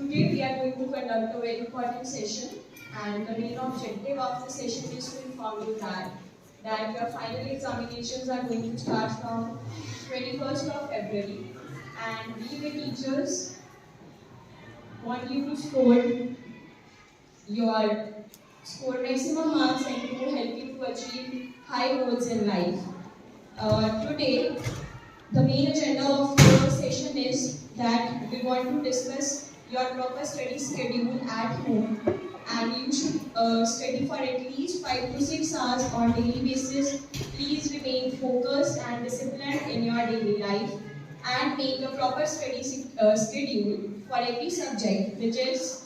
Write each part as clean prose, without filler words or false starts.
Today we are going to conduct a very important session, and the main objective of the session is to inform you that your final examinations are going to start from 21st of February, and we the teachers want you to score maximum marks and to help you to achieve high goals in life. Today, the main agenda of the session is that we want to discuss your proper study schedule at home, and you should study for at least 5 to 6 hours on daily basis. Please remain focused and disciplined in your daily life and make a proper study schedule for every subject, which is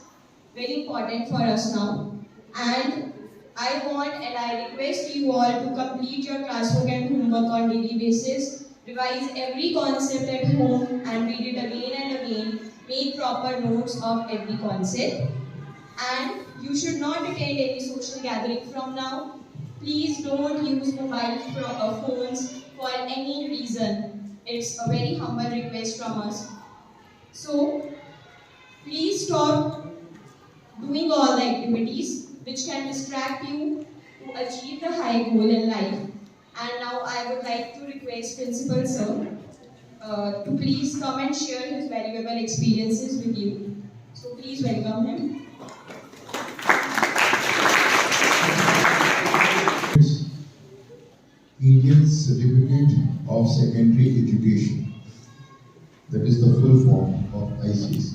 very important for us now. And I want and I request you all to complete your classwork and homework on daily basis. Revise every concept at home and read it again and again. Make proper notes of every concept. And you should not attend any social gathering from now. Please don't use mobile phones for any reason. It's a very humble request from us. So, please stop doing all the activities which can distract you to achieve the high goal in life. And now I would like to request Principal Sir to please come and share his valuable experiences with you. So please welcome him. Indian Certificate of Secondary Education, that is the full form of ICSE.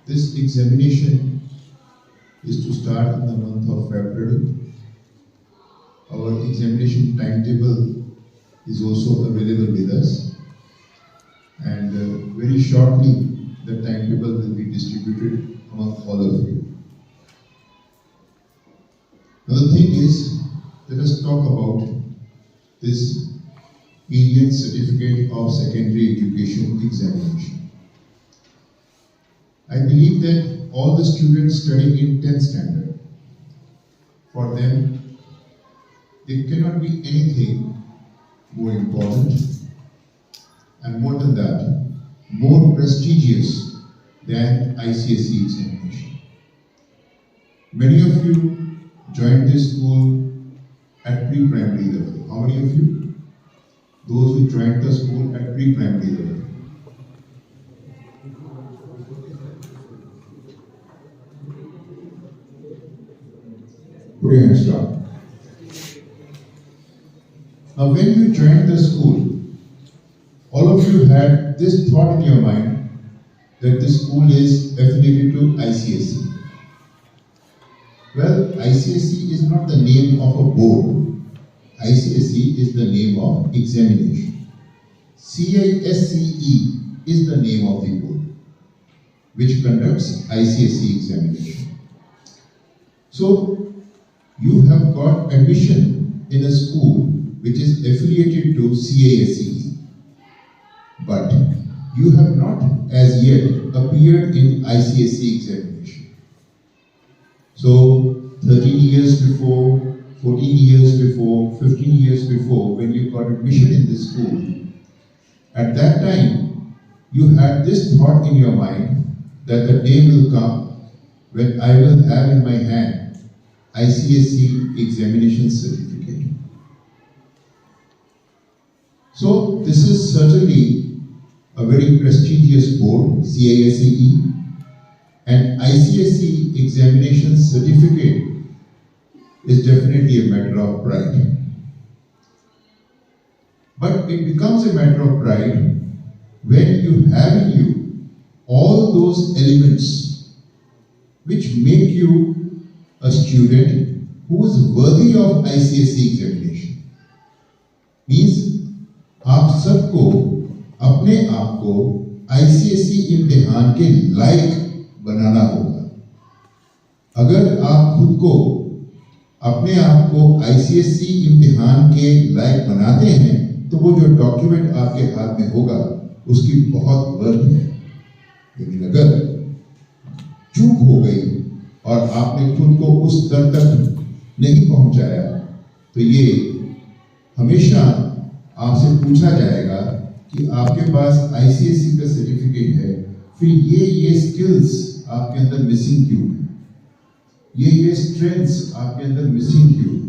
This examination is to start in the month of February. Our examination timetable is also available with us, and very shortly the timetable will be distributed among all of you. Now the thing is, let us talk about this Indian Certificate of Secondary Education examination. I believe that all the students studying in 10th standard, for them, there cannot be anything more important and more than that, more prestigious than ICSE examination. Many of you joined this school at pre-primary level. How many of you? Those who joined the school at pre-primary level. Put your hands down. Now when you joined the school, all of you had this thought in your mind that this school is affiliated to ICSE. Well, ICSE is not the name of a board. ICSE is the name of examination. CISCE is the name of the board, which conducts ICSE examination. So, you have got admission in a school which is affiliated to CISCE, but you have not as yet appeared in ICSE examination. So 13 years before, 14 years before, 15 years before, when you got admission in this school, at that time you had this thought in your mind that the day will come when I will have in my hand ICSE examination certificate. So this is certainly a very prestigious board, CISCE, and ICSE examination certificate is definitely a matter of pride. But it becomes a matter of pride when you have in you all those elements which make you a student who is worthy of ICSE examination. Means आप सबको अपने आप को ICSE इम्तिहान के लायक बनाना होगा। अगर आप खुद को अपने आप को ICSE इम्तिहान के लायक बनाते हैं तो वो जो डॉक्यूमेंट आपके हाथ में होगा उसकी बहुत वर्थ है। लेकिन अगर चूक हो गई और आपने खुद को उस स्तर तक नहीं पहुंचाया तो ये हमेशा आपसे पूछा जाएगा कि आपके पास ICSE का सर्टिफिकेट है, फिर ये skills आपके अंदर मिसिंग क्यों है, ये strengths आपके अंदर मिसिंग क्यों है।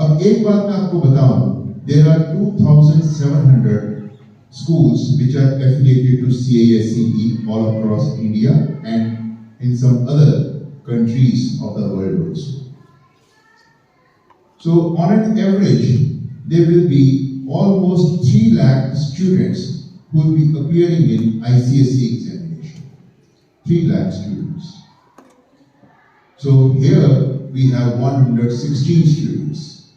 अब एक बात मैं आपको बताऊं, there are 2,700 schools which are affiliated to ICSE all across India and in some other countries of the world also. So on an average, there will be almost 3 lakh students who will be appearing in ICSE examination. 3 lakh students. So here we have 116 students.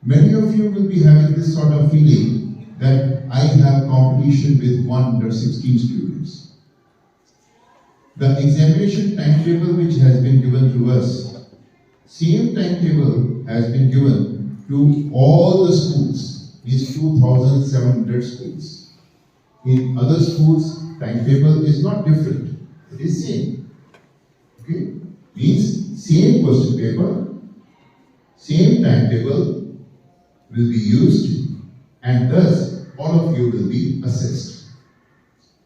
Many of you will be having this sort of feeling that I have competition with 116 students. The examination timetable which has been given to us, same timetable has been given to all the schools, these 2,700 schools. In other schools, timetable is not different, it is same. Okay? Means same question paper, same timetable will be used, and thus all of you will be assessed.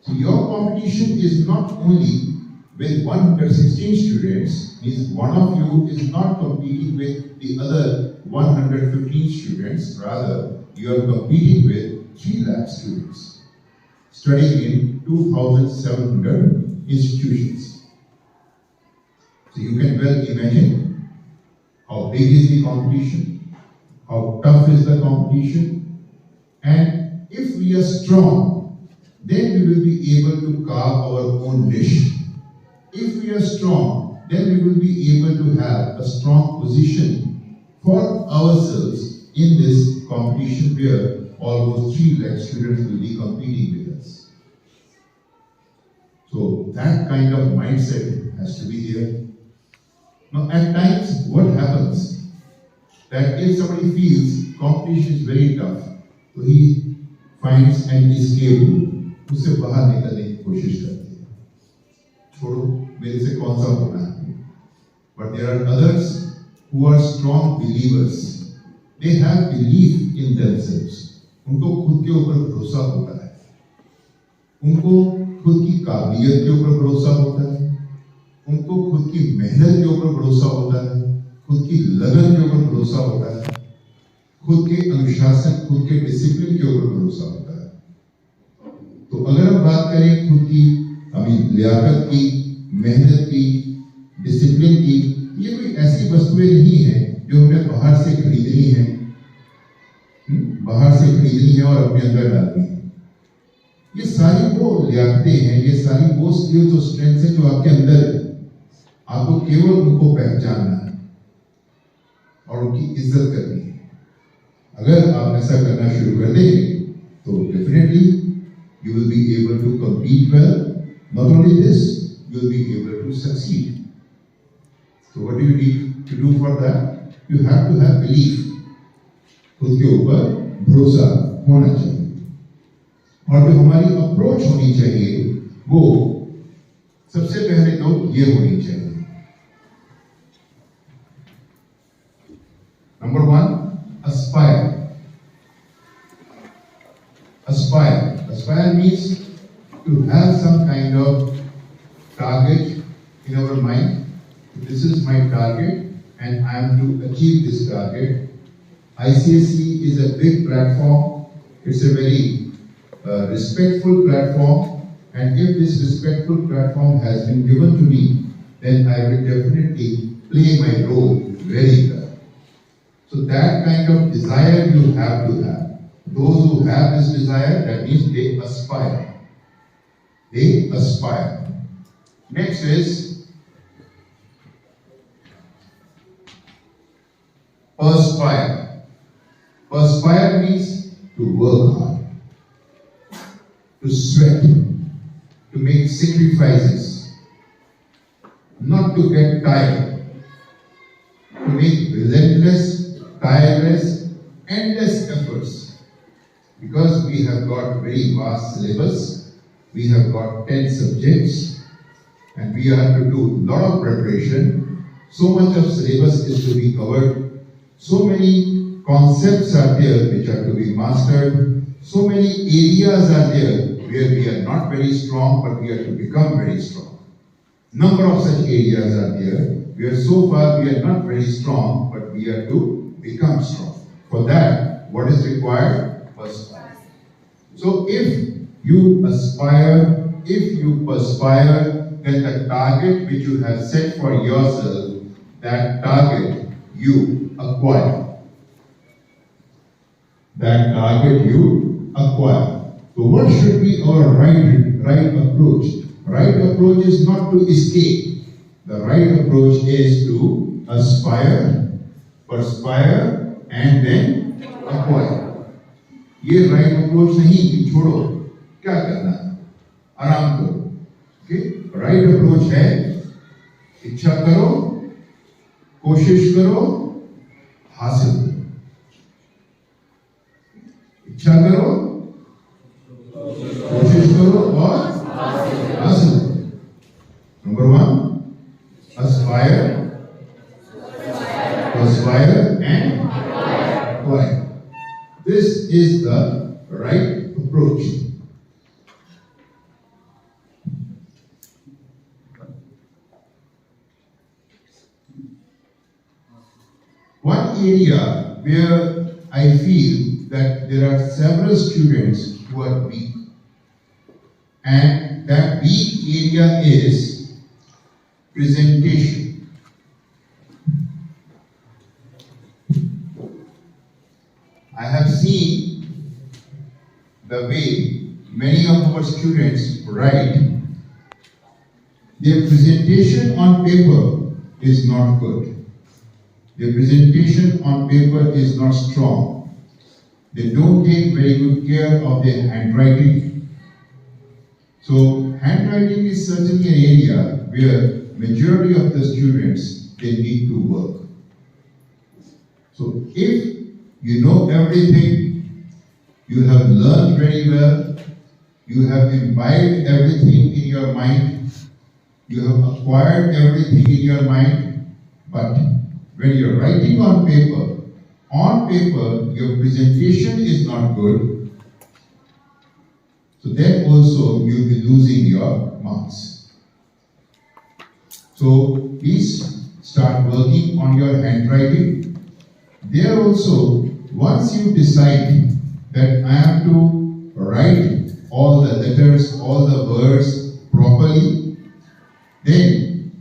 So your competition is not only with 116 students, means one of you is not competing with the other 115 students, rather you are competing with 3 lakh students studying in 2,700 institutions. So you can well imagine how big is the competition, how tough is the competition, and if we are strong, then we will be able to carve our own niche. If we are strong, then we will be able to have a strong position for ourselves in this competition where almost 3 lakh students will be competing with us. So that kind of mindset has to be there. Now at times what happens, that if somebody feels competition is very tough, so he finds an escape route, उससे बाहर निकलने की कोशिश करते हैं, छोड़ो मेरे से कौन सा होना है. But there are others who are strong believers. They have belief in themselves. उनको खुद के ऊपर भरोसा होता है, उनको खुद की काबिलियत के ऊपर भरोसा होता है, उनको खुद की मेहनत के ऊपर भरोसा होता है, खुद की लगन के ऊपर भरोसा होता है, खुद के अनुशासन, खुद के डिसिप्लिन के ऊपर भरोसा होता है. तो अगर हम बात करें खुद की लियाकत की, मेहनत की, डिसिप्लिन की, ये कोई ऐसी वस्तुएं नहीं है जो हमने बाहर से खरीदनी है, और अपने अंदर डालनी है. ये सारी वो लियाकतें हैं, ये सारी वो स्किल्स और स्ट्रेंथ्स हैं जो आपके अंदर है. आपको केवल उनको पहचानना है और उनकी इज्जत करनी है. अगर आप ऐसा करना शुरू कर देंगे तो definitely you will be able to compete well. Not only this, you will be able to succeed. So what do you need to do for that? You have to have belief. खुद के ऊपर भरोसा होना चाहिए, और जो हमारी approach होनी चाहिए वो सबसे पहले तो ये होनी चाहिए. Number 1, aspire. Aspire means to have some kind of target in our mind. This is my target and I am to achieve this target. ICSE is a big platform. It's a very respectful platform, and if this respectful platform has been given to me, then I will definitely play my role very well. So that kind of desire you have to have. Those who have this desire, that means they aspire. They aspire. Next is perspire. Perspire means to work hard, to sweat, to make sacrifices, not to get tired, to make relentless, tireless, endless efforts. Because we have got very vast syllabus, we have got 10 subjects, and we have to do a lot of preparation. So much of syllabus is to be covered. So many concepts are there which are to be mastered. So many areas are there where we are not very strong, but we are to become very strong. Number of such areas are there where so far we are not very strong, but we are to become strong. For that, what is required? Perspire. So if you perspire, then the target which you have set for yourself, that target you acquire. That target you acquire. So what should be our right approach? Right approach is not to escape. The right approach is to aspire, perspire, and then acquire. ये right approach नहीं कि छोड़ो, क्या करना है? आराम करो. Okay? Right approach है इच्छा करो, कोशिश करो, हासिल करो. इच्छा करो, कोशिश करो और हासिल करो. Number 1, aspire, perspire, and acquire. This is the right approach. One area where I feel that there are several students who are weak, and that weak area is presentation. I have seen the way many of our students write. Their presentation on paper is not good. Their presentation on paper is not strong. They don't take very good care of their handwriting. So handwriting is certainly an area where majority of the students, they need to work. So if you know everything, you have learned very well, you have imbibed everything in your mind, you have acquired everything in your mind, but when you're writing on paper, your presentation is not good, so then also you'll be losing your marks. So please start working on your handwriting. There also, once you decide that I have to write all the letters, all the words properly, then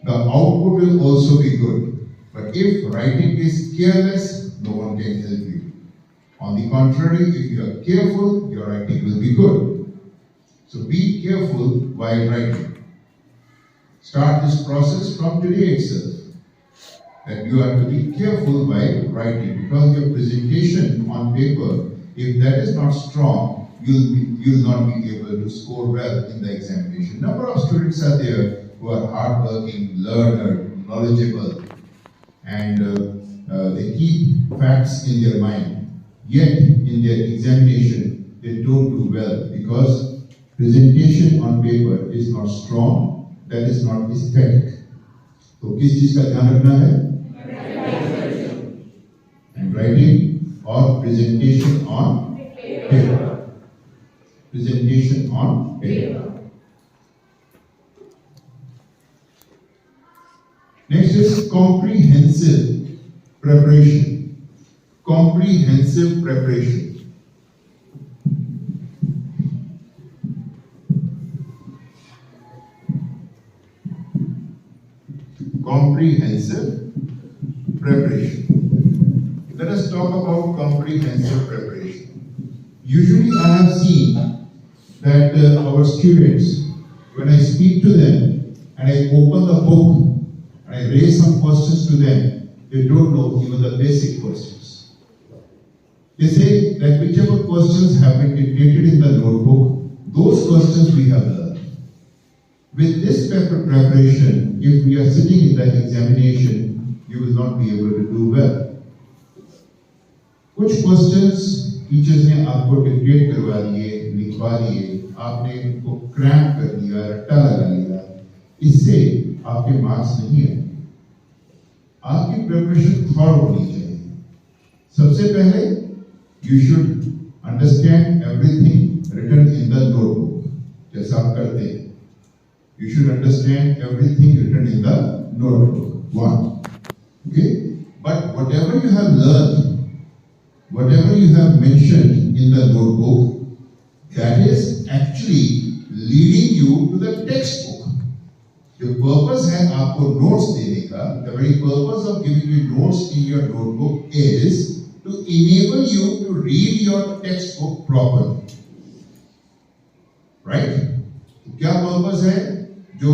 the output will also be good. But if writing is careless, no one can help you. On the contrary, if you are careful, your writing will be good. So be careful while writing. Start this process from today itself. That you have to be careful while writing, because your presentation on paper, if that is not strong, you'll not be able to score well in the examination. Number of students are there who are hardworking, learner, knowledgeable, and they keep facts in their mind. Yet in their examination, they don't do well because presentation on paper is not strong, that is not aesthetic. तो किस चीज का ध्यान रखना है? Handwriting or presentation on paper. Presentation on paper. Next is comprehensive preparation. Comprehensive preparation. Comprehensive preparation. Let us talk about comprehensive preparation. Usually I have seen that our students, when I speak to them and I open the book and I raise some questions to them, they don't know even the basic questions. They say that whichever questions have been dictated in the notebook, those questions we have learned. With this paper preparation, if we are sitting in that examination, you will not be able to do well. कुछ questions teachers ने आपको dictate करवा दिए, लिखवा दिए, आपने उनको cramp कर दिया, रट्टा लगा लिया, इससे आपके मार्क्स नहीं आए. आपकी प्रिपरेशन थॉर होनी चाहिए. सबसे पहले you should understand everything written in the notebook. जैसा आप करते हैं. You should understand everything written in the notebook. One. Okay? But whatever you have learned, whatever you have mentioned in the notebook, that is actually leading you to the textbook. The purpose है आपको notes देने का, the very purpose of giving you notes in your notebook is to enable you to read your textbook properly. Right? क्या purpose है जो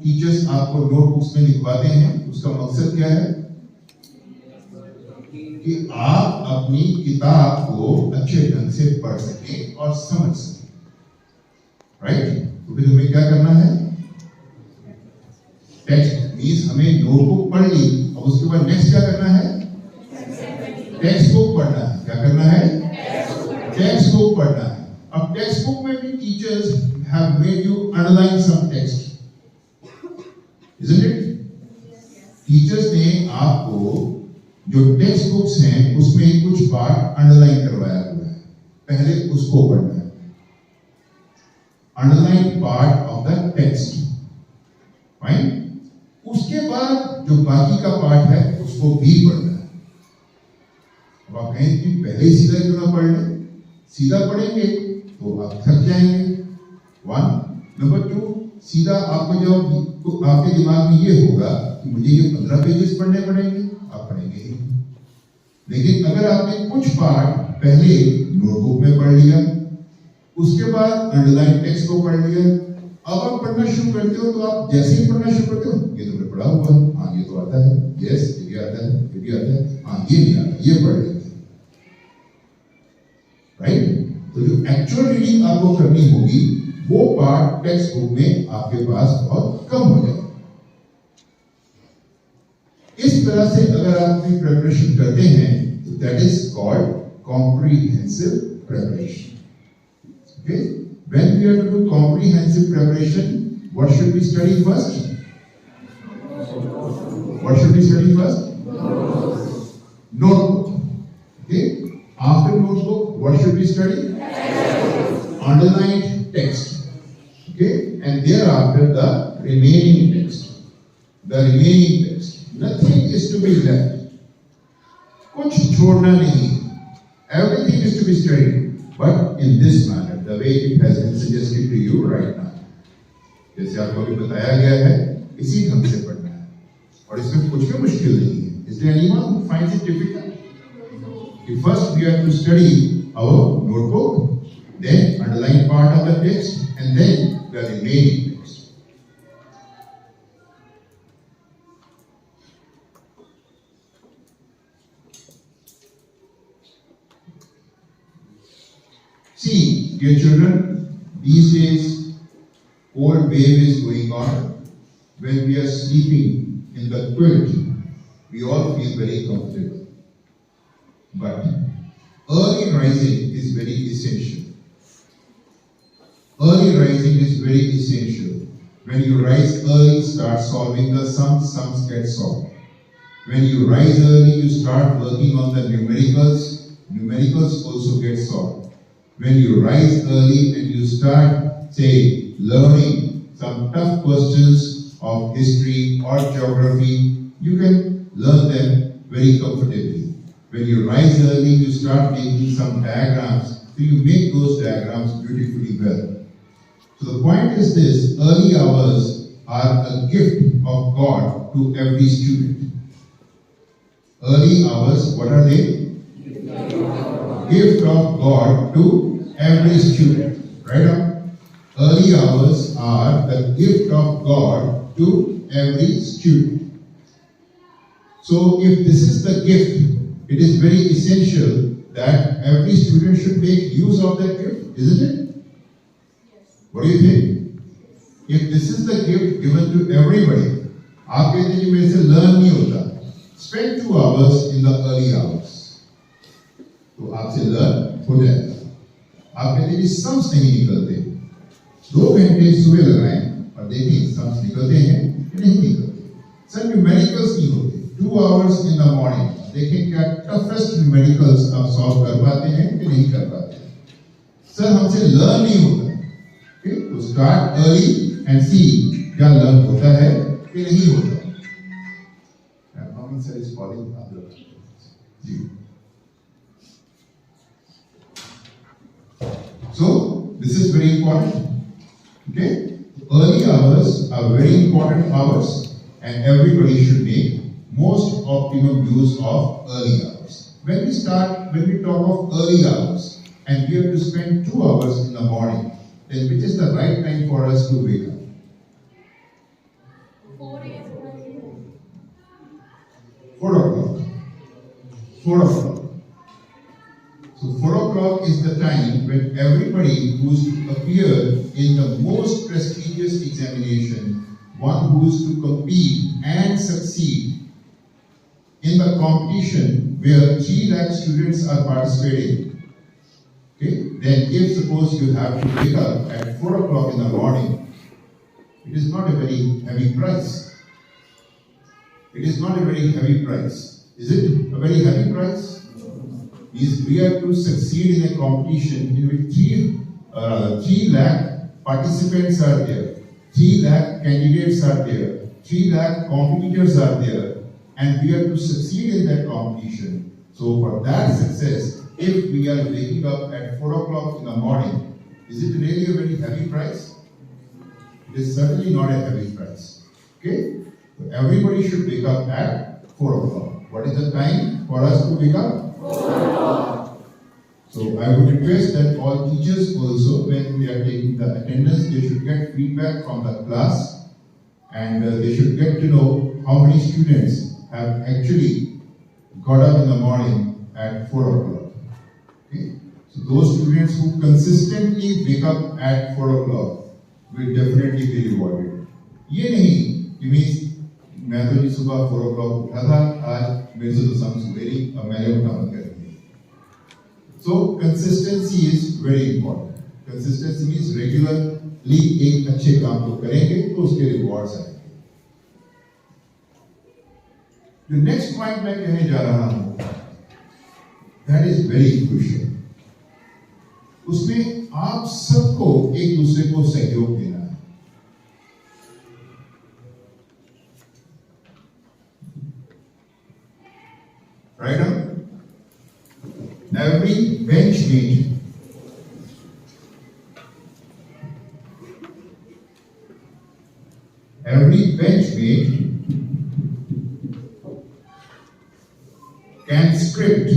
teachers आपको notebooks में लिखवाते हैं? उसका मकसद क्या है? कि आप अपनी किताब को अच्छे ढंग से पढ़ सकें और समझ सकें. राइट? तो फिर हमें क्या करना है? टेक्स्ट मींस हमें नोटबुक पढ़ ली, अब उसके बाद नेक्स्ट क्या करना है? टेक्स्ट बुक पढ़ना है. क्या करना है? टेक्स्ट बुक पढ़ना है. अब टेक्स्ट बुक में भी teachers have made you underline some text, isn't it? Teachers ने आपको जो टेक्स्ट बुक्स हैं उसमें कुछ पार्ट अंडरलाइन करवाया हुआ है. पहले उसको पढ़ना है. Underline part of the text. Fine. उसके बाद जो बाकी का पार्ट है उसको भी पढ़ना है. अब आप कहें कि पहले ही सीधा क्यों ना पढ़ लें? सीधा पढ़ेंगे तो आप थक जाएंगे. वन. नंबर टू, सीधा आपको जब आपके दिमाग में ये होगा कि मुझे ये 15 पेजेस पढ़ने पड़ेंगे, आप पढ़ेंगे ही. लेकिन अगर आपने कुछ पार्ट पहले नोटबुक में पढ़ लिया, उसके बाद अंडरलाइन टेक्स्ट को पढ़ लिया, अब आप पढ़ना शुरू करते हो तो आप जैसे ही पढ़ना शुरू करते हो, ये तो मैं पढ़ा हुआ है, हाँ ये तो आता है, यस ये भी आता है, ये भी आता है, हाँ ये नहीं आता, ये पढ़ लेते हैं. राइट? तो जो एक्चुअल रीडिंग आपको करनी होगी वो पार्ट टेक्स्ट बुक में आपके पास बहुत कम हो जाएगा. इस तरह से अगर आप अपनी प्रिपरेशन करते हैं तो that is called comprehensive preparation. Okay? When we are to do comprehensive preparation, what should we study first? What should we study first? Notebook. Okay? After notebook what should we study? Underlined text. Okay? And thereafter the remaining text. The remaining text. Nothing is to be left. कुछ छोड़ना नहीं. Everything is to be studied. But in this manner, the way it has been suggested to you right now. जैसे आपको अभी बताया गया है, इसी ढंग से पढ़ना है. और इसमें कुछ भी मुश्किल नहीं है. Is there anyone who finds it difficult? First we have to study our notebook, then underline part of the text, and then the remaining text. See, dear children, these days cold wave is going on. When we are sleeping in the quilt, we all feel very comfortable. But early rising is very essential. Early rising is very essential. When you rise early, start solving the sums get solved. When you rise early, you start working on the numericals also get solved. When you rise early and you start, say, learning some tough questions of history or geography, you can learn them very comfortably. When you rise early, you start making some diagrams, so you make those diagrams beautifully well. So the point is this: early hours are a gift of God to every student. Early hours, what are they? Gift of God to every student. Right on? Early hours are the gift of God to every student. So if this is the gift, it is very essential that every student should make use of that gift, isn't it? Yes. What do you think? If this is the gift given to everybody, आप कहते हैं कि मेरे से learn नहीं होता. Spend 2 hours in the early hours. तो आपसे learn हो जाएगा. आप कहते हैं कि sums नहीं निकलते. 2 घंटे सुबह लगाएं और देखें sums निकलते हैं कि नहीं निकलते. Some numericals नहीं होते. 2 hours in the morning. देखें क्या toughest numericals आप solve कर पाते हैं कि नहीं कर पाते हैं. सर हमसे लर्न नहीं होता। Okay? तो स्टार्ट अर्ली एंड सी क्या लर्न होता है कि नहीं होता। Sir is calling other. So this is very important. Okay, early hours are very important hours, and everybody should make most optimum use of early hours. When we talk of early hours, and we have to spend 2 hours in the morning, then which is the right time for us to wake up? 4 o'clock. 4 o'clock. So 4 o'clock is the time when everybody who's to appear in the most prestigious examination, one who's to compete and succeed in the competition where 3 lakh students are participating. Okay? Then if suppose you have to wake up at 4 o'clock in the morning, it is not a very heavy price. It is not a very heavy price. Is it a very heavy price? Is we are to succeed in a competition in which 3 lakh participants are there, 3 lakh candidates are there, 3 lakh competitors are there, and we are to succeed in that competition. So for that success, if we are waking up at 4 o'clock in the morning, is it really a very heavy price? It is certainly not a heavy price. Okay? So everybody should wake up at 4 o'clock. What is the time for us to wake up? 4 o'clock. So I would request that all teachers also, when they are taking the attendance, they should get feedback from the class, and they should get to know how many students have actually got up in the morning at 4 o'clock. Okay? So those students who consistently wake up at 4 o'clock will definitely be rewarded. ये नहीं कि मैं तो जी सुबह 4 o'clock उठा था, आज मेरे से तो सम सवेरे अब मैंने उठना बंद कर दिया। So consistency is very important. Consistency means regularly एक अच्छे काम को करेंगे तो उसके rewards आएंगे। जो next point मैं कहने जा रहा हूँ, that is very crucial. उसमें आप सबको एक दूसरे को सहयोग देना है। Right now, every benchmate can script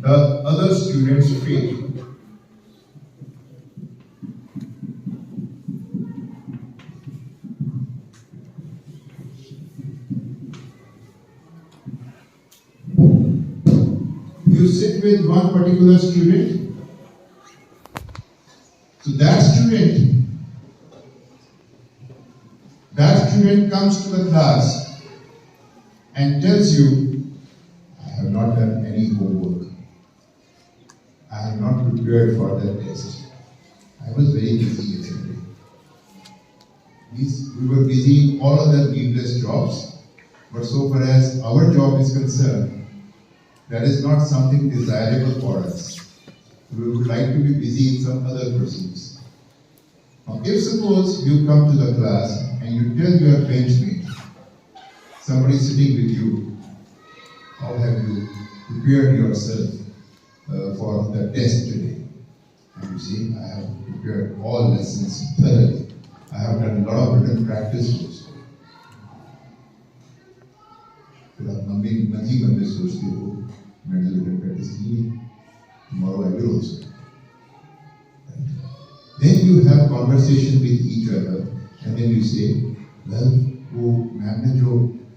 the other student's fate. You sit with one particular student, so that student comes to the class and tells you, I have not done any homework, I have not prepared for that test, I was very busy yesterday. We were busy in all other needless jobs, but so far as our job is concerned, that is not something desirable for us. We would like to be busy in some other pursuits. Now, if suppose you come to the class and you tell your benchmate, somebody sitting with you, how have you prepared yourself for the test today? And you say, I have prepared all lessons thoroughly. I have done a lot of written practice also. फिर आप मन ही मन में सोचते हो, मैंने written practice की, tomorrow I will also. Then you have conversation with each other, and then you say, well, वो मैम ने जो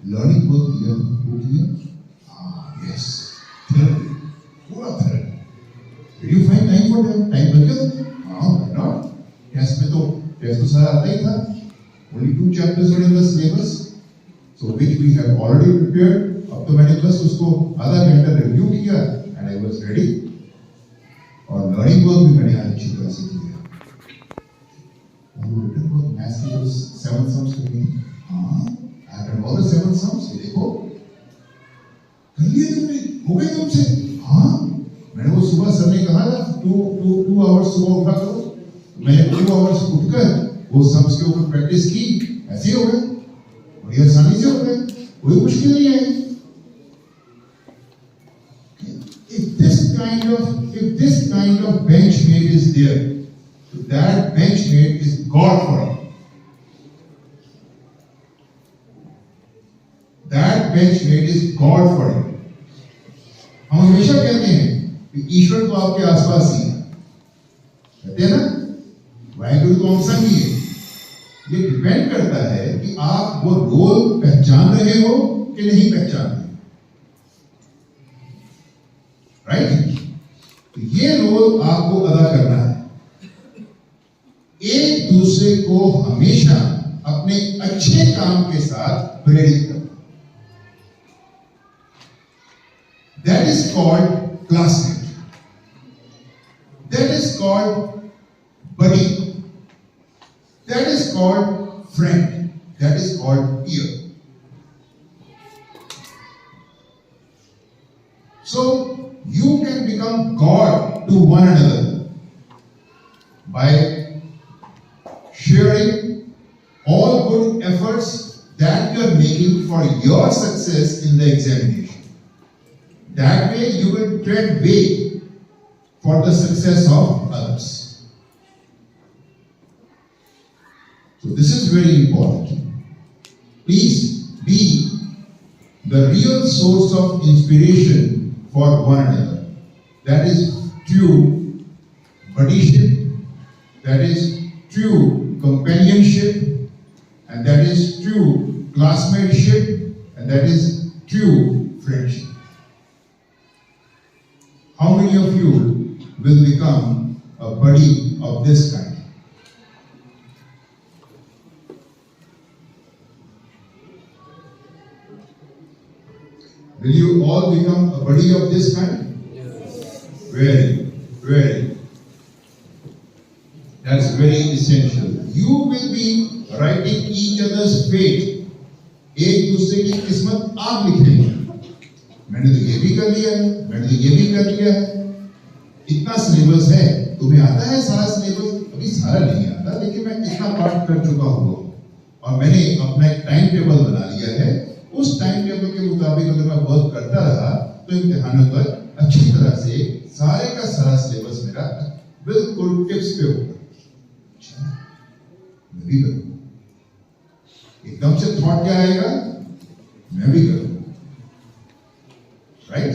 learning work दिया, वो किया? Yes, thoroughly, पूरा thoroughly. Did you find time for that? Time बच गया? Why not? Test में तो सारा आता ही था. Only 2 chapters were in the syllabus, so which we have already prepared. अब तो मैंने बस उसको आधा घंटा रिव्यू किया, and I was ready. और learning work भी मैंने आज अच्छी तरह से किया. और written work, math syllabus 7 sums to me. Two hours सुबह उठा करो। मैंने 2 आवर्स उठकर वो सम्स के ऊपर प्रैक्टिस की, ऐसे हो गए, बड़ी आसानी से हो गए, कोई मुश्किल नहीं आई। If this kind of benchmate is there, so that benchmate is God for him. That benchmate is God for him. हम हमेशा कहते हैं कि ईश्वर तो आपके आसपास ही है, कहते हैं ना, वाहिगुरु तो हम संग ही है। ये डिपेंड करता है कि आप वो रोल पहचान रहे हो कि नहीं पहचान रहे, राइट? तो ये रोल आपको अदा करना है, एक दूसरे को हमेशा अपने अच्छे काम के साथ प्रेरित करना। That is called classmate. That is called buddy. That is called friend. That is called peer. So you can become God to one another by sharing all good efforts that you are making for your success in the examination. That way you will tread way for the success of others. So this is very important. Please be the real source of inspiration for one another. That is true buddyship, that is true companionship, and that is true classmateship, and that is true friendship. How many of you will become a buddy of this kind? Will you all become a buddy of this kind? Yes. Very. That's very essential. You will be writing each other's fate. एक दूसरे की किस्मत आप लिखेंगे। मैंने तो ये भी कर लिया है, मैंने तो ये भी कर लिया है। इतना सिलेबस है, तुम्हें आता है सारा सिलेबस? अभी सारा नहीं आता, लेकिन मैं इतना पार्ट कर चुका हूँ और मैंने अपना एक टाइम टेबल बना लिया है। उस टाइम टेबल के मुताबिक अगर मैं वर्क करता रहा तो इम्तिहानों पर अच्छी तरह से सारे का सारा सिलेबस मेरा बिल्कुल टिप्स पे होगा। मैं भी करूँ, एकदम से थॉट क्या आएगा, मैं भी करूँ, right?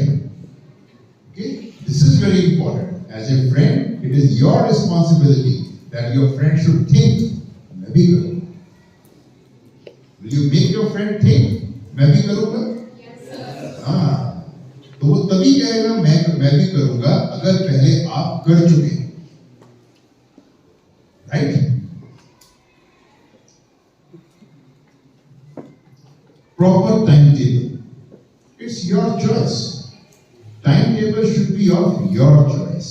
Okay, this is very important. As a friend, it is your responsibility that your friend should think, मैं भी करूँ। Will you make your friend think? मैं भी करूँगा? Yes, sir. हाँ, तो वो तभी कहेगा मैं भी करूँगा अगर पहले आप कर चुके, right? Proper timetable. It's your choice. Timetable should be of your choice.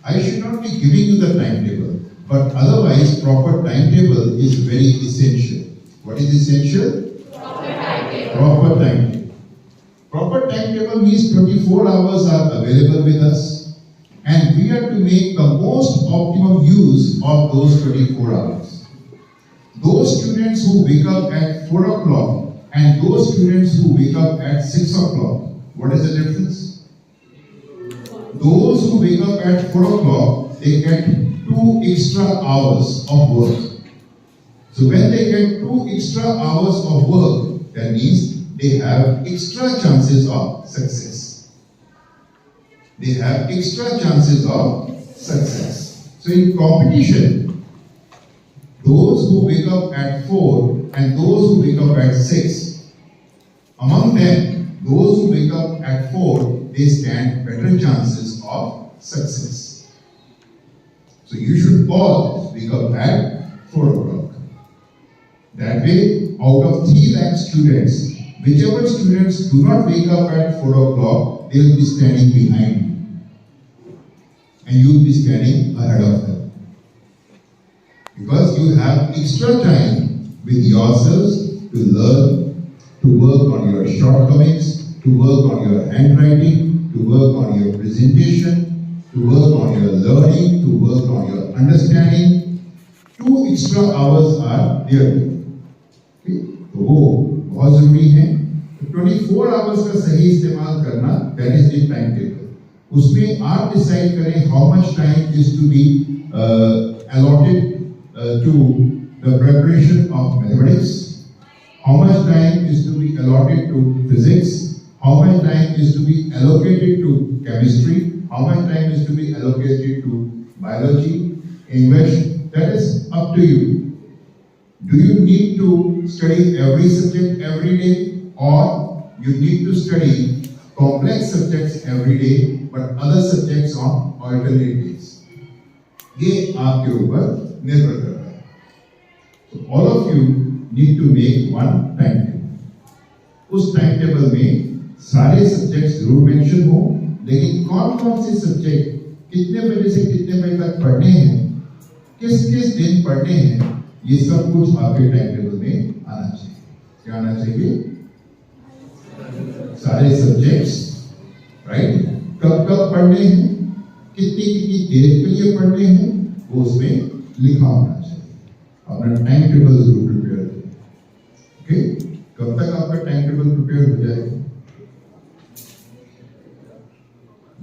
I should not be giving you the timetable, but otherwise proper timetable is very essential. What is essential? Proper timetable. Proper timetable. Proper timetable means 24 hours are available with us, and we are to make the most optimum use of those 24 hours. Those students who wake up at 4 o'clock and those students who wake up at 6 o'clock, what is the difference? Those who wake up at 4 o'clock, they get 2 extra hours of work. So when they get 2 extra hours of work, that means they have extra chances of success. They have extra chances of success. So in competition, those who wake up at 4 and those who wake up at 6, among them, those who wake up at 4, they stand better chances of success. So you should all wake up at 4 o'clock. That way, out of 3 lakh students, whichever students do not wake up at 4 o'clock, they will be standing behind you. And you will be standing ahead of them. Because you have extra time with yourselves to learn, to work on your shortcomings, to work on your handwriting, to work on your presentation, to work on your learning, to work on your understanding. 2 extra hours are there. Okay? तो वो बहुत जरूरी है। 24 hours का सही इस्तेमाल करना, that is the timetable. उसमें आप डिसाइड करें how much time is to be allotted to the preparation of mathematics, how much time is to be allotted to physics, how much time is to be allocated to chemistry, how much time is to be allocated to biology, English. That is up to you. Do you need to study every subject every day, or you need to study complex subjects every day but other subjects on alternate days? ये आपके ऊपर निर्भर करता है. So all of you need to make one timetable. उस timetable में सारे subjects जरूर mention हो, लेकिन कौन-कौन से subject कितने बजे से कितने बजे तक पढ़ने हैं, किस-किस दिन पढ़ने हैं, ये सब कुछ आपके timetable में आना चाहिए. क्या आना चाहिए? सारे subjects, right? कब-कब पढ़ने हैं, कितनी देर के लिए पढ़ने हैं, वो उसमें लिखा होना चाहिए. अपना टाइम टेबल जरूर प्रिपेयर करें. ओके? कब तक आपका टाइम टेबल प्रिपेयर हो जाएगा?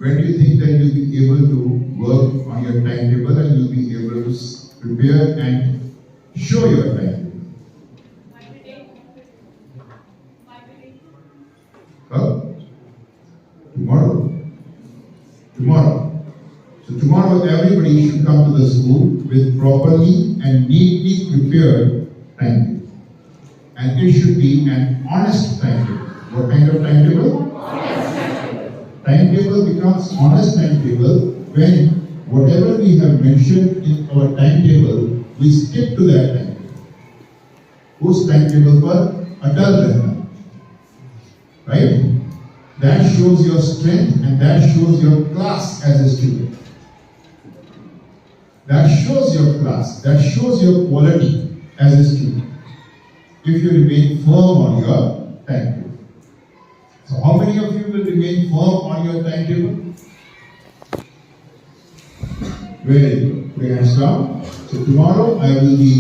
When do you think that you'll be able to work on your timetable and you'll be able to prepare and show your timetable? Tomorrow. So tomorrow everybody should come to the school with properly and neatly prepared timetable. And it should be an honest timetable. What kind of timetable? Honest timetable. Timetable becomes honest timetable when whatever we have mentioned in our timetable, we stick to that timetable. उस timetable पर अटल रहना. Right? That shows your strength and that shows your class as a student. That shows your class, that shows your quality as a student. If you remain firm on your timetable. So how many of you will remain firm on your timetable? Very good. Put your hands down. So tomorrow I will be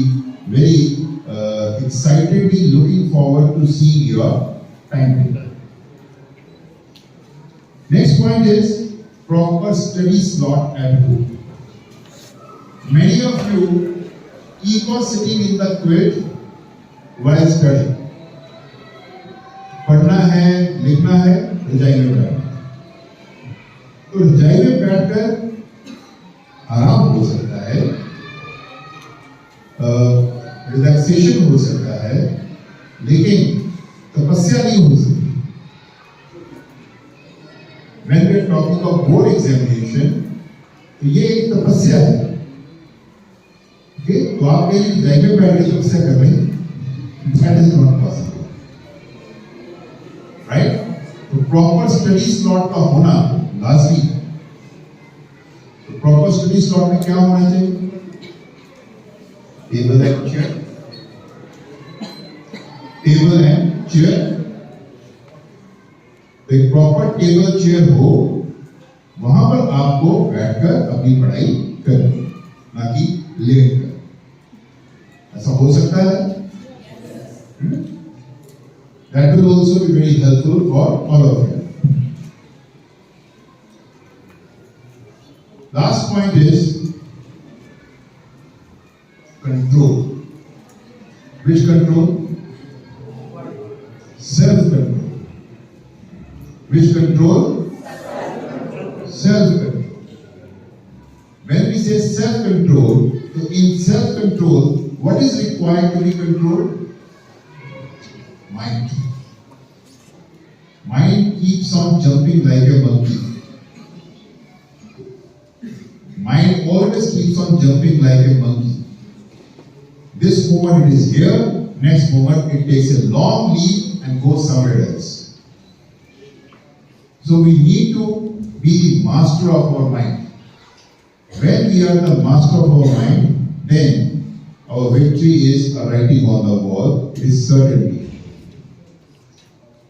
very excitedly looking forward to seeing your timetable. Next point is proper study slot at home. Many of you keep on sitting in the quilt while studying. पढ़ना है, लिखना है, रजाई में बैठना. तो रजाई में बैठकर आराम हो सकता है, रिलैक्सेशन हो सकता है, लेकिन तपस्या नहीं हो सकती. When we are talking of board examination, तो ये एक तपस्या है. Okay? तो आप कहीं रजाई में बैठ के तपस्या कर रहे हैं, that is not possible. Right? तो proper study slot का होना लाजमी है. तो proper study slot में क्या होना चाहिए? Table and chair. Table and chair. तो एक प्रॉपर टेबल चेयर हो, वहां पर आपको बैठकर अपनी पढ़ाई करनी, ना कि लेट कर. ऐसा हो सकता है? That will also be very helpful for all of you. Last point is control. Which control? Self-control. Which control? Self-control. When we say self-control, so in self-control, what is required to be controlled? Mind. Mind keeps on jumping like a monkey. Mind always keeps on jumping like a monkey. This moment it is here, next moment it takes a long leap and goes somewhere else. So we need to be the master of our mind. When we are the master of our mind, then our victory is a writing on the wall. It is certainly.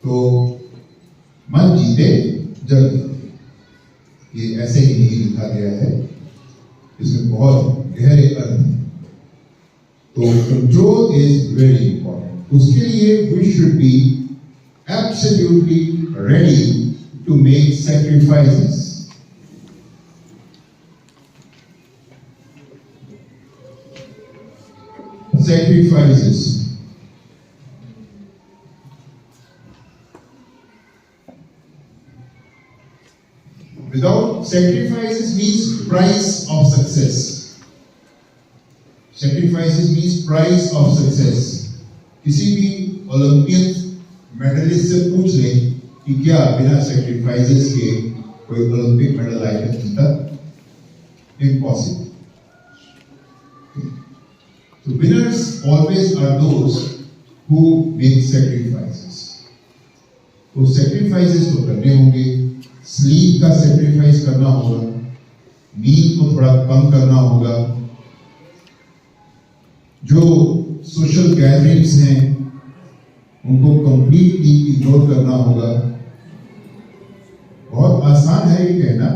तो मन जीते जग. ये ऐसे ही नहीं लिखा गया है, इसमें बहुत गहरे अर्थ हैं। तो कंट्रोल इज वेरी इंपॉर्टेंट। उसके लिए we should be absolutely ready to make sacrifices. Sacrifices. Without sacrifices means price of success. Sacrifices means price of success. किसी भी ओलंपियन मेडलिस्ट से पूछ लें कि क्या बिना सैक्रिफाइसेस के कोई ओलंपिक मेडल आएगा जीता? Impossible. So winners always are those who make sacrifices. तो sacrifices तो करने होंगे, स्लीप का sacrifice करना होगा, नींद को थोड़ा कम करना होगा, जो सोशल गैदरिंग्स हैं उनको कंप्लीटली इग्नोर करना होगा। बहुत आसान है ये कहना,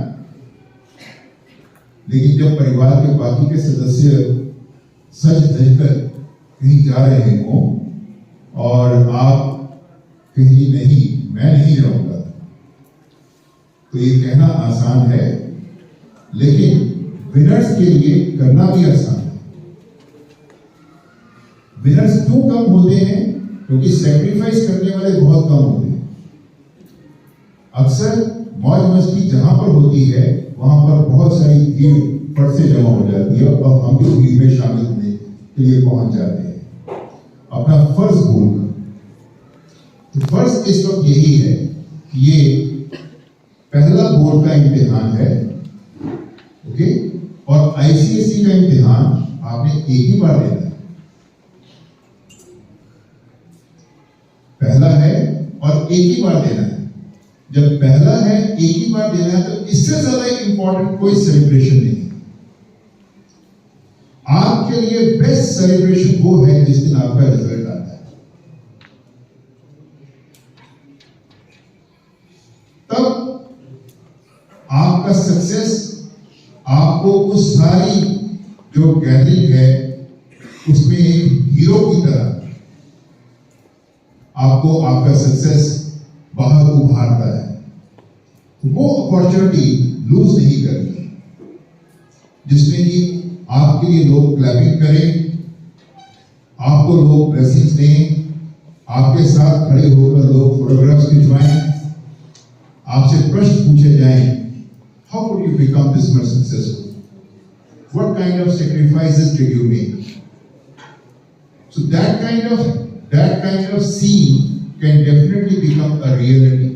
लेकिन जब परिवार के बाकी के सदस्य सच धजकर कहीं जा रहे हो और आप कहीं नहीं, मैं नहीं जाऊंगा, तो ये कहना आसान है, लेकिन विनर्स के लिए करना भी आसान है। विनर्स क्यों कम होते हैं? क्योंकि सैक्रिफाइस करने वाले बहुत कम होते हैं। अक्सर मौज मस्ती जहां पर होती है वहां पर बहुत सारी भीड़ फट से जमा हो जाती है और हम भी भीड़ में शामिल होने के लिए पहुंच जाते हैं अपना फर्ज भूलकर। तो फर्ज इस वक्त यही है कि ये पहला बोर्ड का इम्तिहान है, ओके, और आईसीएसई का इम्तिहान आपने एक ही बार देना है। पहला है और एक ही बार देना है। जब पहला है, एक ही बार देना है, तो इससे ज्यादा इंपॉर्टेंट कोई सेलिब्रेशन नहीं है। आपके लिए बेस्ट सेलिब्रेशन वो है जिस दिन आपका रिजल्ट आता है। तब आपका सक्सेस आपको उस सारी जो गैदरिंग है उसमें एक हीरो की तरह आपको आपका सक्सेस बाहर उभारता है। वो अपॉर्चुनिटी लूज नहीं करनी, जिसमें कि आपके लिए लोग क्लैपिंग करें, आपको लोग ब्लेसिंग्स दें, आपके साथ खड़े होकर लोग फोटोग्राफ्स खिंचवाएं, आपसे प्रश्न पूछे जाएं, how could you become this much successful, what kind of sacrifices did you make. So that kind of scene can definitely become a reality.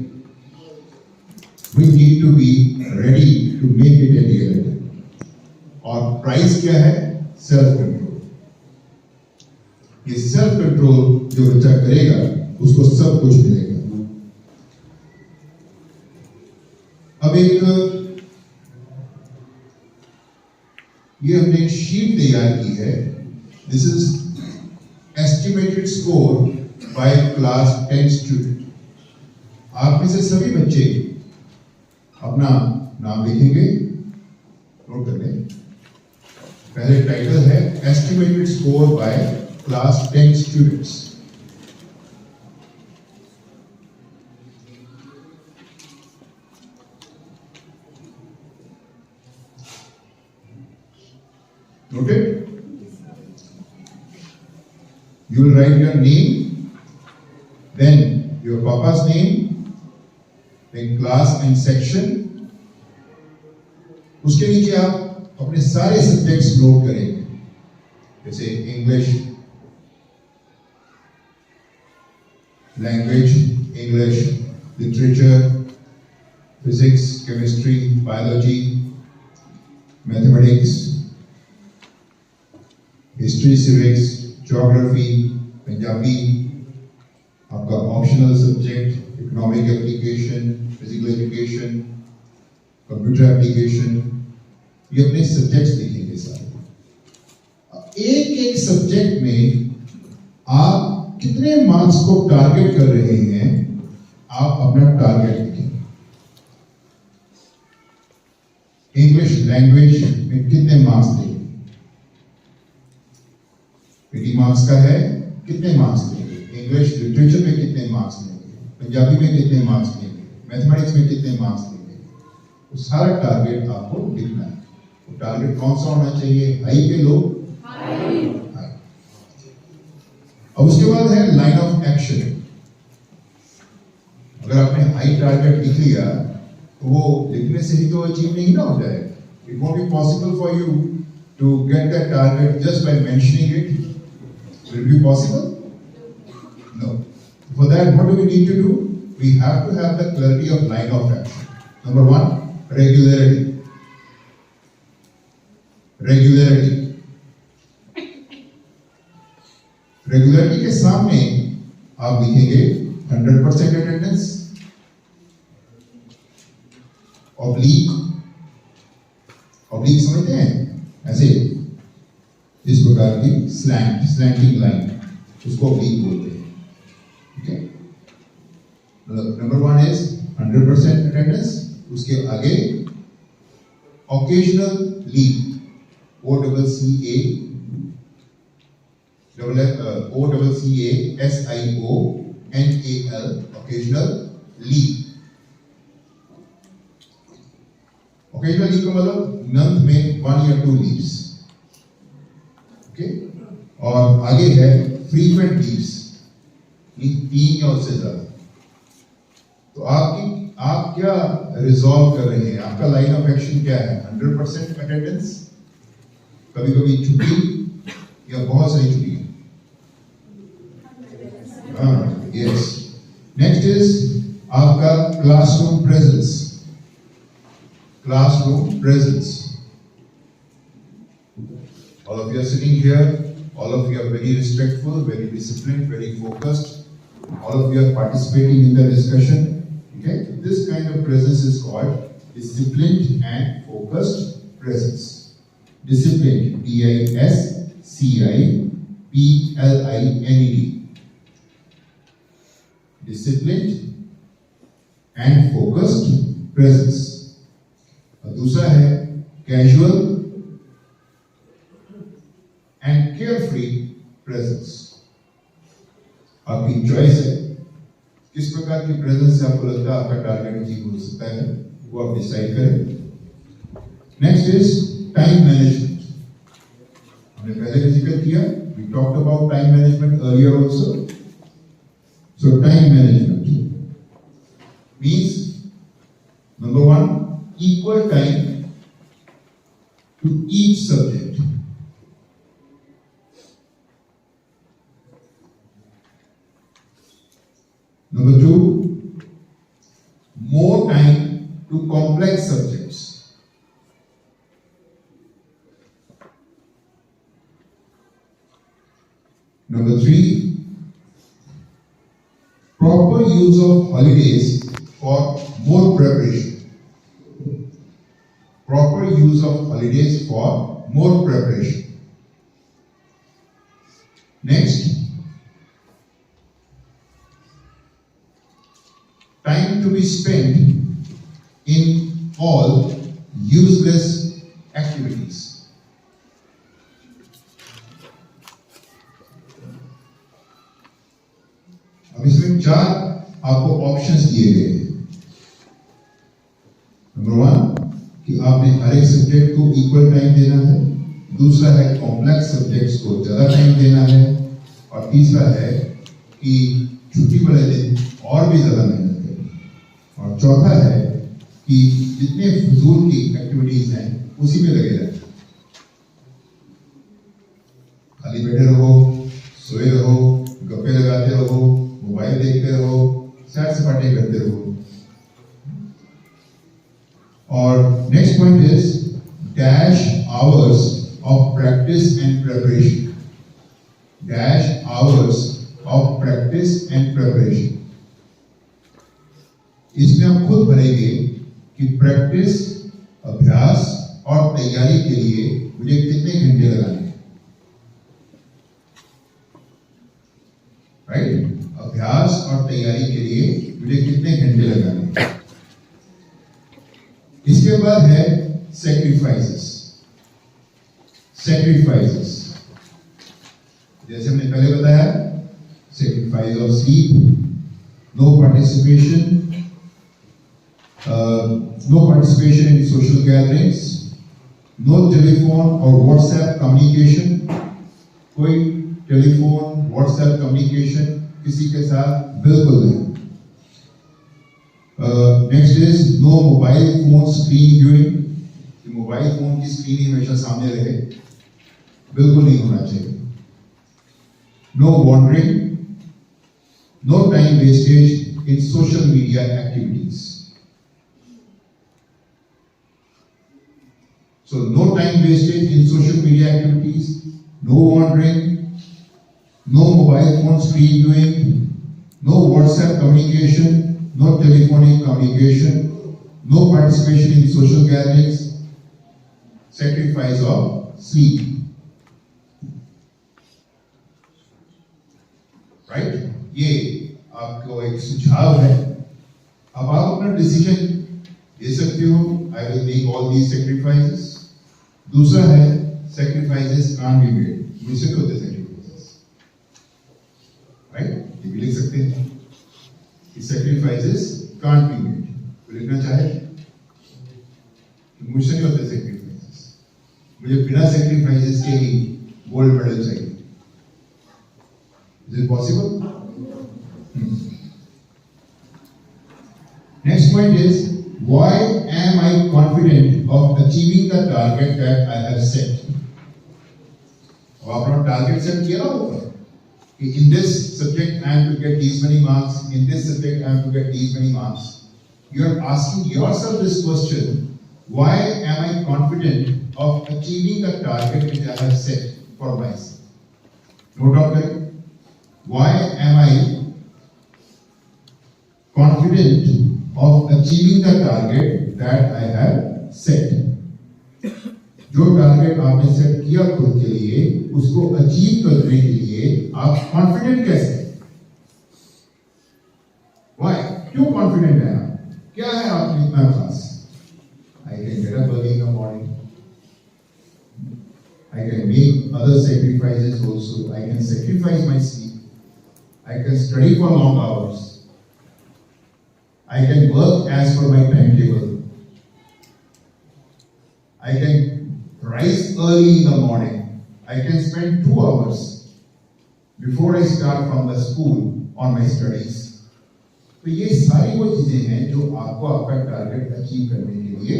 We need to be ready to make it a reality. और price क्या है? Self control. ये self control जो बच्चा करेगा उसको सब कुछ मिलेगा। अब एक ये हमने एक शीट तैयार की है। This is estimated score by class 10 student। आप में से सभी बच्चे अपना नाम लिखेंगे, नोट कर लें। पहले टाइटल है estimated score bye class 10 students. Noted? You will write your name, then your papa's name, then class and section। उसके नीचे आप अपने सारे सब्जेक्ट्स नोट करेंगे, जैसे English, language, English, literature, physics, chemistry, biology, mathematics, history, civics, geography, Punjabi, आपका optional subject, economic application, physical education, computer application, ये अपने सब्जेक्ट्स लिखेंगे सारे। एक एक सब्जेक्ट में आप कितने मार्क्स को टारगेट कर रहे हैं, आप अपना टारगेट लिखेंगे। इंग्लिश लैंग्वेज में कितने मार्क्स देंगे? 80 मार्क्स का है, कितने मार्क्स देंगे? इंग्लिश लिटरेचर में कितने मार्क्स देंगे? पंजाबी में कितने मार्क्स देंगे? मैथमेटिक्स में कितने मार्क्स देंगे? वो सारा टारगेट आपको लिखना है। वो टारगेट कौन सा होना चाहिए? हाई पे लो, हाई। अब उसके बाद है लाइन ऑफ एक्शन। अगर आपने हाई टारगेट लिख लिया तो वो लिखने से ही तो अचीव नहीं ना हो जाएगा। It won't be possible for you to get that target just by mentioning it. Will it be possible? No. For that, what do we need to do? We have to have the clarity of line of action. Number one, regularity. Regularity. Regularity के सामने आप लिखेंगे 100% attendance, oblique, oblique समझते हैं? ऐसे इस प्रकार की स्लैंटिंग लाइन, उसको oblique बोलते हैं। ठीक है? Number one is 100% attendance. उसके आगे occasional leave, OCCA, OCCASIONAL, occasional leave। occasional leave का मतलब मंथ में 1 या 2 लीव्स। और आगे है फ्रीक्वेंट लीव्स, 3 या उससे ज्यादा। तो आप क्या रिजॉल्व कर रहे हैं? आपका लाइन ऑफ एक्शन क्या है? 100% अटेंडेंस, कभी कभी छुट्टी या बहुत सारी छुट्टी? यस। नेक्स्ट इज आपका classroom presence. Classroom presence. All of you are sitting here, all of you are very respectful, very disciplined, very focused. All of you are participating in the discussion. Okay? This kind of presence is called disciplined and focused presence. Disciplined, DISCIPLINED. Disciplined and focused presence. और दूसरा है casual and carefree presence. आपकी choice है किस प्रकार की presence से आपको लगता है आपका टारगेट अचीव हो सकता है, वो आप डिसाइड करें। Next is time management. हमने पहले भी जिक्र किया, we talked about time management earlier also. So time management means number one, equal time to each subject. Number two, more time to complex subjects. Number three, proper use of holidays for more preparation. Proper use of holidays for more preparation. Next, time to be spent in all useless activities. अब इसमें 4 आपको options दिए गए हैं। Number 1 कि आपने हर एक subject को इक्वल टाइम देना है। दूसरा है कॉम्प्लेक्स सब्जेक्ट्स को ज्यादा टाइम देना है। और तीसरा है कि छुट्टी वाले दिन और भी ज्यादा मेहनत। और चौथा है कि जितने फजूल की एक्टिविटीज हैं उसी में लगे रहें। खाली बैठे रहो, सोए रहो, गप्पे लगाते रहो, मोबाइल देखते रहो, सैर सपाटे करते रहो। और next point is dash hours of practice and preparation. Dash hours of practice and preparation. इसमें आप खुद भरेंगे कि प्रैक्टिस, अभ्यास और तैयारी के लिए मुझे कितने घंटे लगाने हैं। राइट? अभ्यास और तैयारी के लिए मुझे कितने घंटे लगाने हैं। इसके बाद है sacrifices. Sacrifices. जैसे हमने पहले बताया, sacrifice of sleep, no participation in social gatherings, no telephone or WhatsApp communication. कोई टेलीफोन, WhatsApp communication किसी के साथ बिल्कुल नहीं. Next is no mobile phone screen viewing. Mobile phone की स्क्रीन हमेशा सामने रहे, बिल्कुल नहीं होना चाहिए. No wandering, no time wastage in social media activities. So no time wastage in social media activities, no wandering, no mobile phone screen viewing, no WhatsApp communication, no telephonic communication, no participation in social gatherings, sacrifice of sleep. Right? ये आपको एक सुझाव है. अब आप अपना decision ले सकते हो. I will make all these sacrifices. दूसरा है sacrifices can't be made. मुझसे नहीं होते sacrifices. Right? ये भी लिख सकते हैं कि sacrifices can't be made. तो लिखना चाहे मुझसे नहीं होते sacrifices. मुझे बिना sacrifices के ही गोल्ड मेडल चाहिए. Is it possible? Next point is, why am I confident of achieving the target that I have set? और आपने टारगेट सेट किया ना होगा कि in this subject I am to get these many marks, in this subject I am to get these many marks. You are asking yourself this question: why am I confident of achieving the target which I have set for myself? Note down करें. Why am I confident of achieving the target that I have set? जो target आपने set किया खुद के लिए, उसको achieve करने के लिए आप कॉन्फिडेंट कैसे? Why? क्यों कॉन्फिडेंट है आप? क्या है आप में इतना खास? I can get up early in the morning. I can make other sacrifices also. I can sacrifice my sleep. I can study for long hours. I can work as per my timetable. I can rise early in the morning. I can spend 2 hours before I start from the school on my studies. तो ये सारी वो चीजें हैं जो आपको आपका target achieve करने के लिए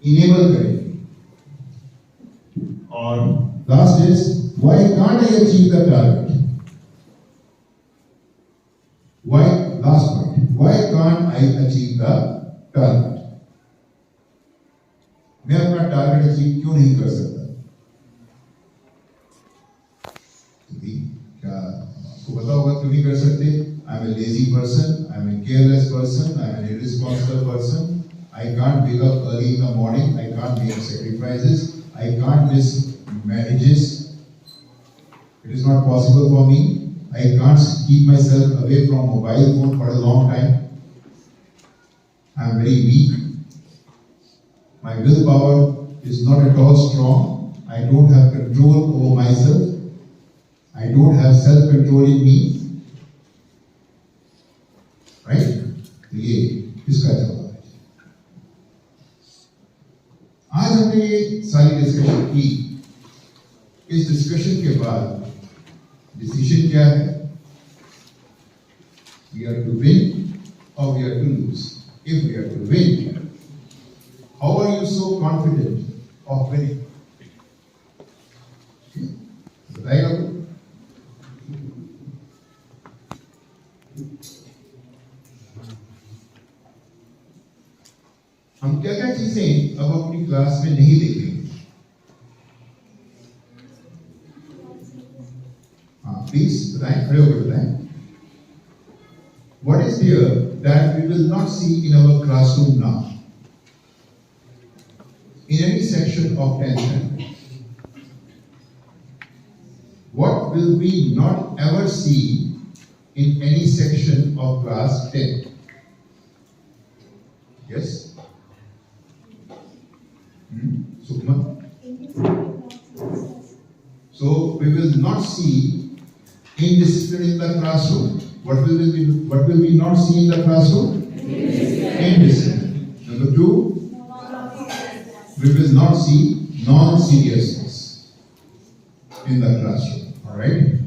इनेबल करेंगे. और last is, why can't I achieve the target? Why, last point, why can't I achieve the target? मैं अपना टारगेट अचीव क्यों नहीं कर सकता? क्या आपको पता होगा क्यों नहीं कर सकते? I am a lazy person, I am a careless person, I am an irresponsible person. I can't wake up early in the morning, I can't make sacrifices, I can't miss marriages. It is not possible for me. I can't keep myself away from mobile phone for a long time. I am very weak. My willpower is not at all strong. I don't have control over myself. I don't have self-control in me. Right? ये इसका जवाब है. आज हमने ये सारी discussion की. इस डिस्कशन के बाद डिसीजन क्या है? We are to win or we are to lose. If we are to win, how are you so confident of winning? बताइएगा. हम क्या क्या चीजें अब अपनी क्लास में नहीं देखेंगे? Please, बताएं, खड़े होकर बताएं. What is there that we will not see in our classroom now? In any section of 10th, what will we not ever see in any section of class 10? Yes? Sukman? So we will not see indiscipline in the classroom. What will we not see in the classroom? Indiscipline. Number two, we will not see non-seriousness in the classroom. All right.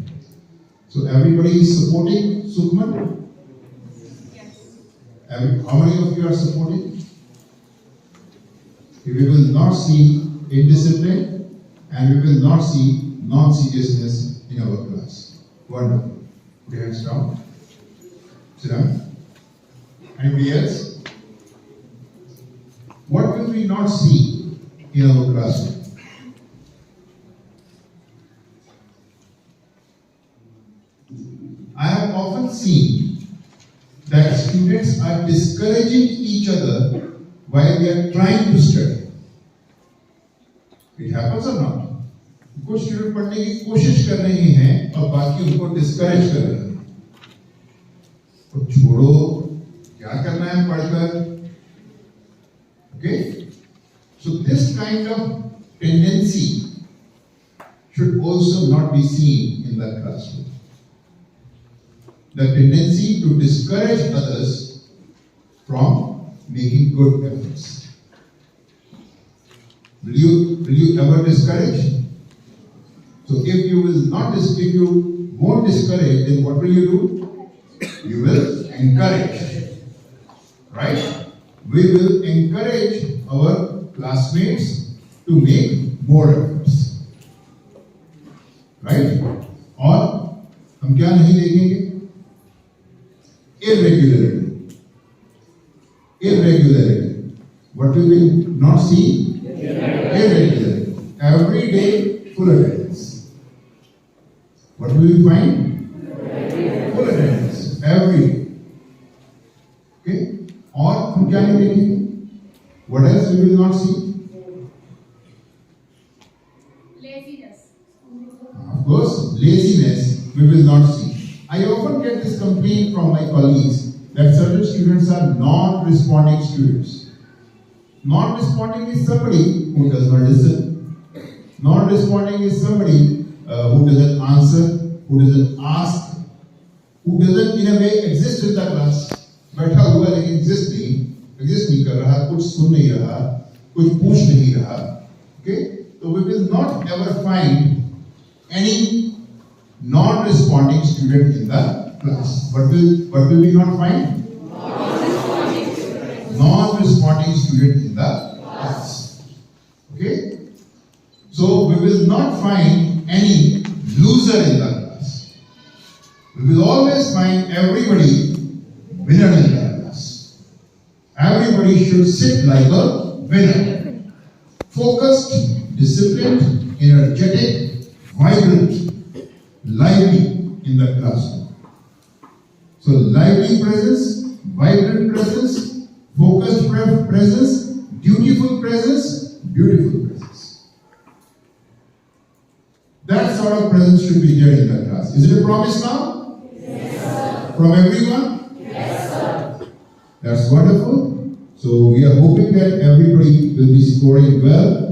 So everybody is supporting Sukman? Yes. How many of you are supporting? We will not see indiscipline and we will not see non-seriousness in our class. Wonderful. Put your hands down. Sit down. Anybody else? What will we not see in our classroom? I have often seen that students are discouraging each other while they are trying to study. It happens or not? कुछ student पढ़ने की कोशिश कर रहे हैं और बाकी उनको डिस्करेज कर रहे हैं। तो छोड़ो, क्या करना है पढ़कर? Okay? So this kind of tendency should also not be seen in the classroom. The tendency to discourage others from making good efforts. Will you ever discourage? So if you won't discourage, then what will you do? You will encourage. Right? We will encourage our classmates to make more efforts. Right? और हम क्या नहीं देखेंगे? Irregularity. What will we not see? Irregularity. Every day, full attendance. What will we find? Full attendance. Every day. Okay? और हम क्या नहीं देखेंगे? What else we will not see? Laziness. Of course, laziness we will not see. I often get this complaint from my colleagues that certain students are non-responding students. Non-responding is somebody who does not listen. Non-responding is somebody who doesn't answer, who doesn't ask, who doesn't in a way exist in the class. बैठा हुआ लेकिन exist नहीं कर रहा, कुछ सुन नहीं रहा, कुछ पूछ नहीं रहा. Okay? So we will not ever find any non-responding student in the class. What will we not find? Non-responding student in the class. Okay? So we will not find any loser in the class. We will always find everybody winner in the class. Everybody should sit like a winner. Focused, disciplined, energetic, vibrant, lively in the classroom. So lively presence, vibrant presence, focused presence, dutiful presence, beautiful presence. That sort of presence should be there in the class. Is it a promise now? Yes, sir. From everyone? Yes, sir. That's wonderful. So we are hoping that everybody will be scoring well.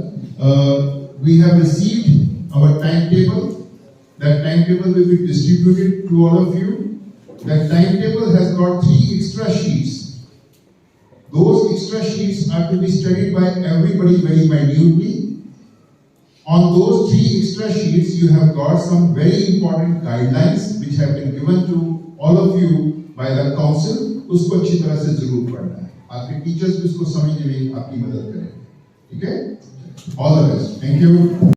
We have received our timetable. That timetable will be distributed to all of you. That timetable has got 3 extra sheets. Those extra sheets are to be studied by everybody very minutely. On those 3 extra sheets, you have got some very important guidelines which have been given to all of you by the council. उसको अच्छी तरह से जरूर पढ़ना है. आपके teachers भी उसको समझने में आपकी मदद करेंगे. ठीक है? All the best. Thank you.